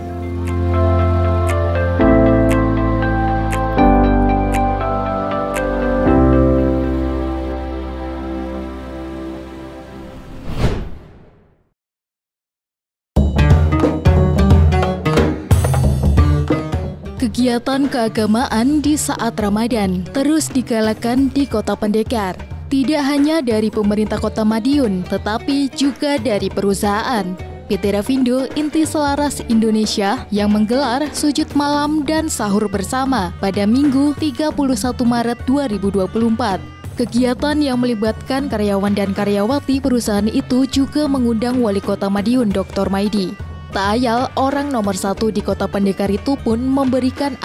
Kegiatan keagamaan di saat Ramadan terus digalakan di Kota Pendekar. Tidak hanya dari pemerintah Kota Madiun, tetapi juga dari perusahaan. PT Revindo Inti Selaras Indonesia yang menggelar sujud malam dan sahur bersama pada Minggu 31 Maret 2024. Kegiatan yang melibatkan karyawan dan karyawati perusahaan itu juga mengundang Wali Kota Madiun Dr. Maidi. Tak ayal, orang nomor 1 di Kota Pendekar itu pun memberikan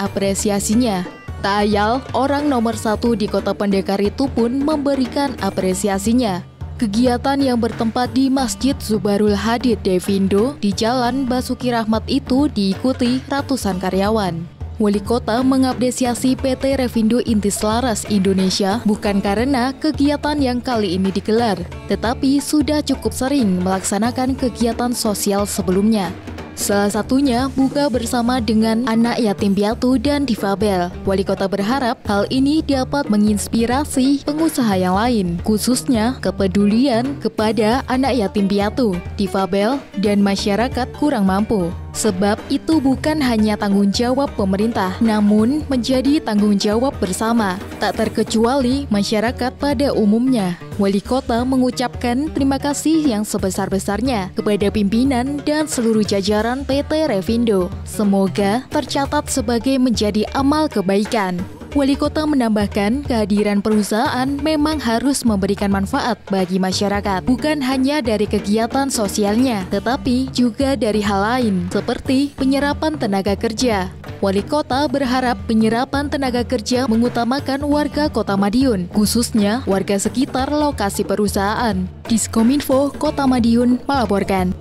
apresiasinya. Kegiatan yang bertempat di Masjid Zubarul Hadid Revindo di Jalan Basuki Rahmat itu diikuti ratusan karyawan. Wali Kota mengapresiasi PT Revindo Inti Selaras Indonesia bukan karena kegiatan yang kali ini digelar, tetapi sudah cukup sering melaksanakan kegiatan sosial sebelumnya. Salah satunya buka bersama dengan anak yatim piatu dan difabel. Wali Kota berharap hal ini dapat menginspirasi pengusaha yang lain, khususnya kepedulian kepada anak yatim piatu, difabel, dan masyarakat kurang mampu. Sebab itu bukan hanya tanggung jawab pemerintah, namun menjadi tanggung jawab bersama, tak terkecuali masyarakat pada umumnya. Wali Kota mengucapkan terima kasih yang sebesar-besarnya kepada pimpinan dan seluruh jajaran PT Revindo. Semoga tercatat sebagai menjadi amal kebaikan. Wali Kota menambahkan kehadiran perusahaan memang harus memberikan manfaat bagi masyarakat, bukan hanya dari kegiatan sosialnya, tetapi juga dari hal lain, seperti penyerapan tenaga kerja. Wali Kota berharap penyerapan tenaga kerja mengutamakan warga Kota Madiun, khususnya warga sekitar lokasi perusahaan. Diskominfo Kota Madiun melaporkan.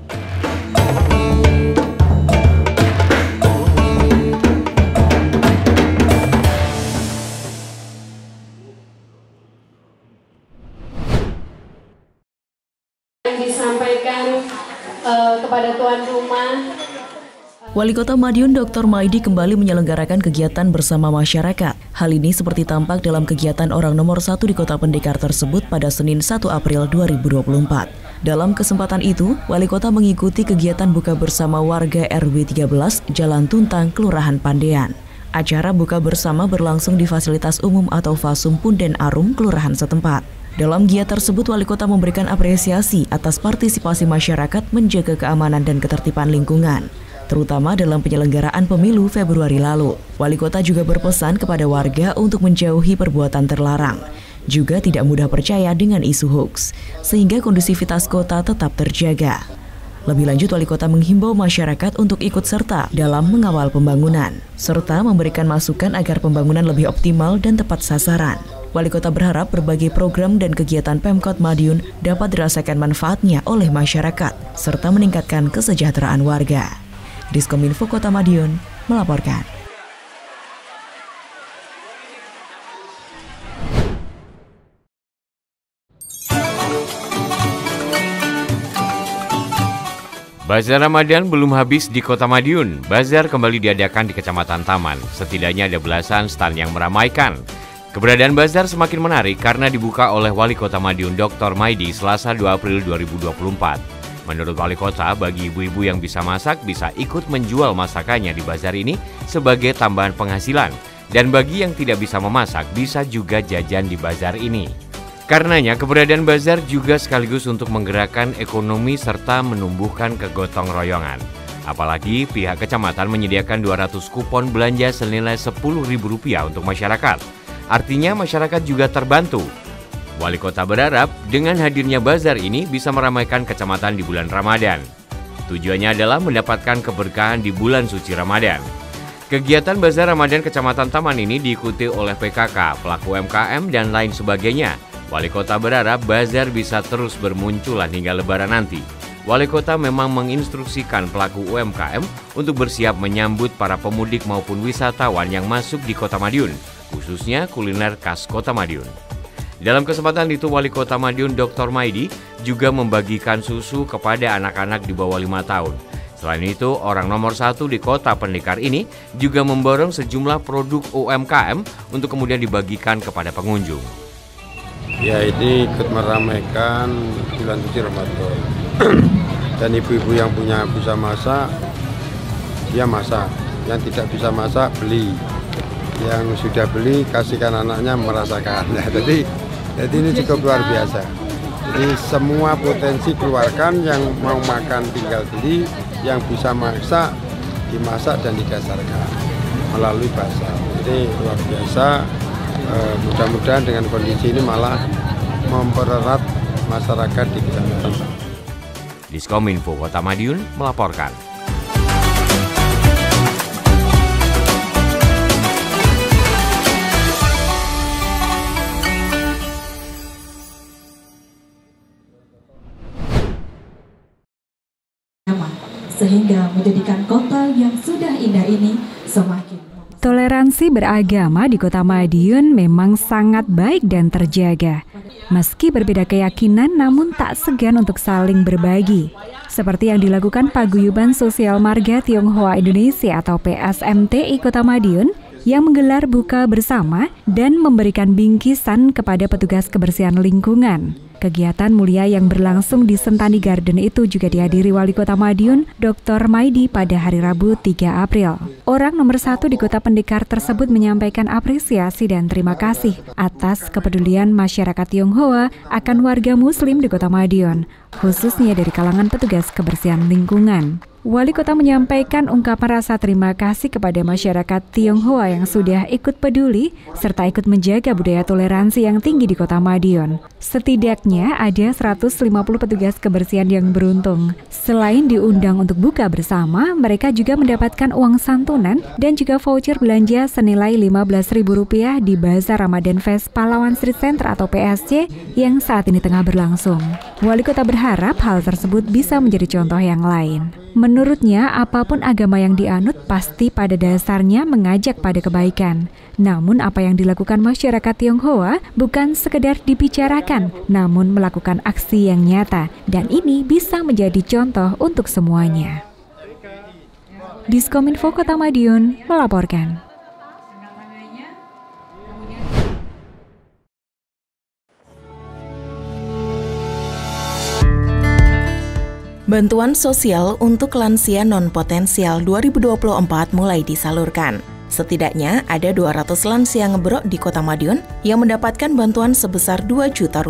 Disampaikan kepada tuan rumah. Wali Kota Madiun Dr. Maidi kembali menyelenggarakan kegiatan bersama masyarakat. Hal ini seperti tampak dalam kegiatan orang nomor 1 di Kota Pendekar tersebut pada Senin 1 April 2024. Dalam kesempatan itu, Wali Kota mengikuti kegiatan buka bersama warga RW 13 Jalan Tuntang, Kelurahan Pandean. Acara buka bersama berlangsung di fasilitas umum atau Fasum Punden Arum, Kelurahan setempat. Dalam giat tersebut, Wali Kota memberikan apresiasi atas partisipasi masyarakat menjaga keamanan dan ketertiban lingkungan, terutama dalam penyelenggaraan pemilu Februari lalu. Wali Kota juga berpesan kepada warga untuk menjauhi perbuatan terlarang, juga tidak mudah percaya dengan isu hoaks, sehingga kondusivitas kota tetap terjaga. Lebih lanjut, Wali Kota menghimbau masyarakat untuk ikut serta dalam mengawal pembangunan, serta memberikan masukan agar pembangunan lebih optimal dan tepat sasaran. Wali Kota berharap berbagai program dan kegiatan Pemkot Madiun dapat dirasakan manfaatnya oleh masyarakat, serta meningkatkan kesejahteraan warga. Diskominfo Kota Madiun melaporkan. Bazar Ramadan belum habis di Kota Madiun. Bazar kembali diadakan di Kecamatan Taman. Setidaknya ada belasan stan yang meramaikan. Keberadaan bazar semakin menarik karena dibuka oleh Wali Kota Madiun Dr. Maidi Selasa 2 April 2024. Menurut Wali Kota, bagi ibu-ibu yang bisa masak bisa ikut menjual masakannya di bazar ini sebagai tambahan penghasilan. Dan bagi yang tidak bisa memasak bisa juga jajan di bazar ini. Karenanya keberadaan bazar juga sekaligus untuk menggerakkan ekonomi serta menumbuhkan kegotong royongan. Apalagi pihak kecamatan menyediakan 200 kupon belanja senilai Rp10.000 untuk masyarakat. Artinya masyarakat juga terbantu. Wali Kota berharap dengan hadirnya bazar ini bisa meramaikan kecamatan di bulan Ramadan. Tujuannya adalah mendapatkan keberkahan di bulan suci Ramadan. Kegiatan Bazar Ramadan Kecamatan Taman ini diikuti oleh PKK, pelaku UMKM, dan lain sebagainya. Wali Kota berharap bazar bisa terus bermunculan hingga Lebaran nanti. Wali Kota memang menginstruksikan pelaku UMKM untuk bersiap menyambut para pemudik maupun wisatawan yang masuk di Kota Madiun, khususnya kuliner khas Kota Madiun. Dalam kesempatan itu, Wali Kota Madiun Dr. Maidi juga membagikan susu kepada anak-anak di bawah 5 tahun. Selain itu, orang nomor 1 di Kota Pendekar ini juga memborong sejumlah produk UMKM untuk kemudian dibagikan kepada pengunjung. Ya, ini ikut meramaikan bulan suci Ramadan. Dan ibu-ibu yang bisa masak, dia masak. Yang tidak bisa masak, beli. Yang sudah beli, kasihkan anaknya merasakan. Nah, jadi ini cukup luar biasa. Jadi semua potensi keluarkan, yang mau makan tinggal beli, yang bisa masak, dimasak dan didasarkan melalui bazar. Jadi luar biasa. Mudah-mudahan dengan kondisi ini malah mempererat masyarakat di Kecamatan. Diskominfo Kota Madiun melaporkan. Sehingga menjadikan kota yang sudah indah ini semakin. Toleransi beragama di Kota Madiun memang sangat baik dan terjaga. Meski berbeda keyakinan, namun tak segan untuk saling berbagi. Seperti yang dilakukan Paguyuban Sosial Marga Tionghoa Indonesia atau PSMTI Kota Madiun yang menggelar buka bersama dan memberikan bingkisan kepada petugas kebersihan lingkungan. Kegiatan mulia yang berlangsung di Sentani Garden itu juga dihadiri Wali Kota Madiun, Dr. Maidi pada hari Rabu 3 April. Orang nomor 1 di Kota Pendekar tersebut menyampaikan apresiasi dan terima kasih atas kepedulian masyarakat Tionghoa akan warga Muslim di Kota Madiun, khususnya dari kalangan petugas kebersihan lingkungan. Wali Kota menyampaikan ungkapan rasa terima kasih kepada masyarakat Tionghoa yang sudah ikut peduli serta ikut menjaga budaya toleransi yang tinggi di Kota Madiun. Setidaknya ada 150 petugas kebersihan yang beruntung. Selain diundang untuk buka bersama, mereka juga mendapatkan uang santunan dan juga voucher belanja senilai Rp15.000 di Bazar Ramadan Fest Pahlawan Street Center atau PSC yang saat ini tengah berlangsung. Wali Kota berharap hal tersebut bisa menjadi contoh yang lain. Menurutnya, apapun agama yang dianut pasti pada dasarnya mengajak pada kebaikan. Namun apa yang dilakukan masyarakat Tionghoa bukan sekedar dibicarakan, namun melakukan aksi yang nyata. Dan ini bisa menjadi contoh untuk semuanya. Diskominfo Kota Madiun melaporkan. Bantuan sosial untuk lansia non-potensial 2024 mulai disalurkan. Setidaknya ada 200 lansia ngebrok di Kota Madiun yang mendapatkan bantuan sebesar Rp2 juta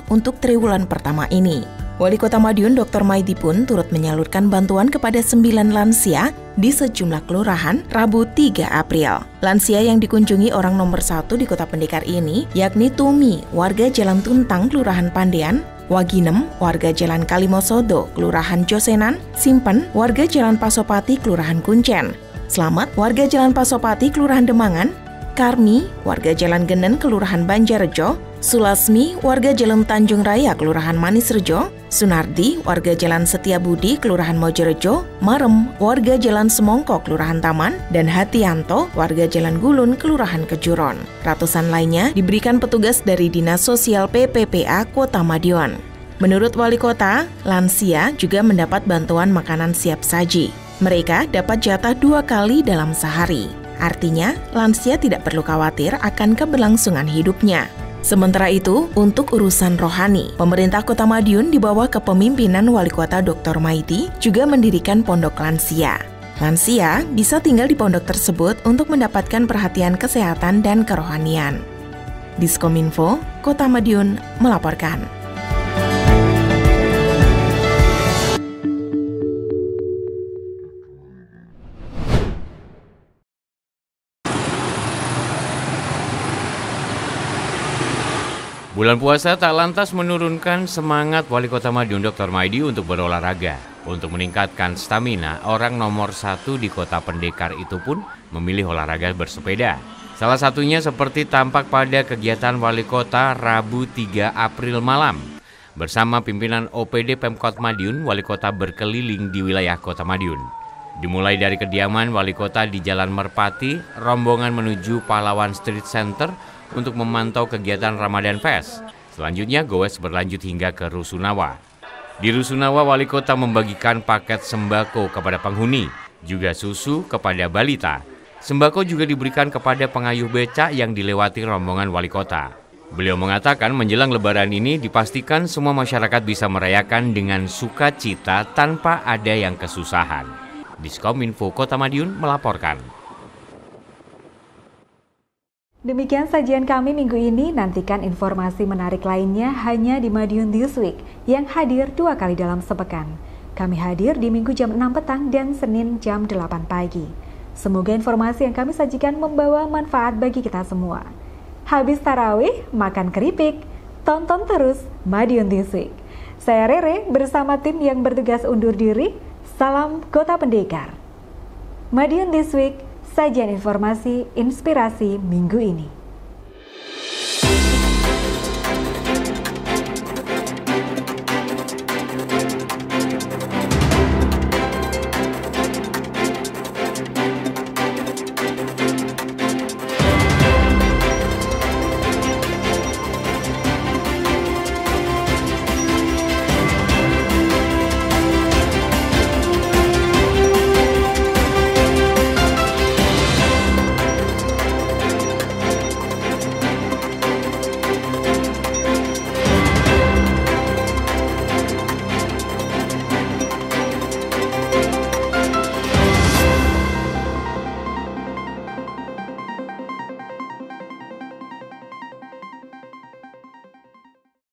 untuk triwulan pertama ini. Wali Kota Madiun Dr. Maidi pun turut menyalurkan bantuan kepada 9 lansia di sejumlah kelurahan Rabu 3 April. Lansia yang dikunjungi orang nomor 1 di Kota Pendekar ini yakni Tumi, warga Jalan Tuntang, Kelurahan Pandean, Waginem, warga Jalan Kalimosodo, Kelurahan Josenan, Simpen, warga Jalan Pasopati, Kelurahan Kuncen, Slamet, warga Jalan Pasopati, Kelurahan Demangan, Karmi, warga Jalan Genen, Kelurahan Banjarrejo, Sulasmi, warga Jalan Tanjung Raya, Kelurahan Manisrejo, Sunardi, warga Jalan Setiabudi, Kelurahan Mojorejo, Marem, warga Jalan Semongko, Kelurahan Taman, dan Hatianto, warga Jalan Gulun, Kelurahan Kejuron. Ratusan lainnya diberikan petugas dari Dinas Sosial PPPA Kota Madiun. Menurut wali kota, lansia juga mendapat bantuan makanan siap saji. Mereka dapat jatah 2 kali dalam sehari. Artinya, lansia tidak perlu khawatir akan keberlangsungan hidupnya. Sementara itu, untuk urusan rohani, pemerintah Kota Madiun di bawah kepemimpinan Wali Kota Dr. Maidi juga mendirikan pondok lansia. Lansia bisa tinggal di pondok tersebut untuk mendapatkan perhatian kesehatan dan kerohanian. Diskominfo, Kota Madiun melaporkan. Bulan puasa tak lantas menurunkan semangat Wali Kota Madiun Dr. Maidi untuk berolahraga. Untuk meningkatkan stamina, orang nomor 1 di Kota Pendekar itu pun memilih olahraga bersepeda. Salah satunya seperti tampak pada kegiatan Wali Kota Rabu 3 April malam. Bersama pimpinan OPD Pemkot Madiun, Wali Kota berkeliling di wilayah Kota Madiun. Dimulai dari kediaman Wali Kota di Jalan Merpati, rombongan menuju Pahlawan Street Center untuk memantau kegiatan Ramadan Fest. Selanjutnya goes berlanjut hingga ke Rusunawa. Di Rusunawa, Wali Kota membagikan paket sembako kepada penghuni, juga susu kepada balita. Sembako juga diberikan kepada pengayuh becak yang dilewati rombongan Wali Kota. Beliau mengatakan menjelang Lebaran ini dipastikan semua masyarakat bisa merayakan dengan sukacita tanpa ada yang kesusahan. Diskominfo Kota Madiun melaporkan. Demikian sajian kami minggu ini. Nantikan informasi menarik lainnya hanya di Madiun This Week yang hadir 2 kali dalam sepekan. Kami hadir di Minggu jam 6 petang dan Senin jam 8 pagi. Semoga informasi yang kami sajikan membawa manfaat bagi kita semua. Habis tarawih, makan keripik, tonton terus Madiun This Week. Saya Rere bersama tim yang bertugas undur diri. Salam Kota Pendekar. Madiun This Week, sajian informasi inspirasi minggu ini.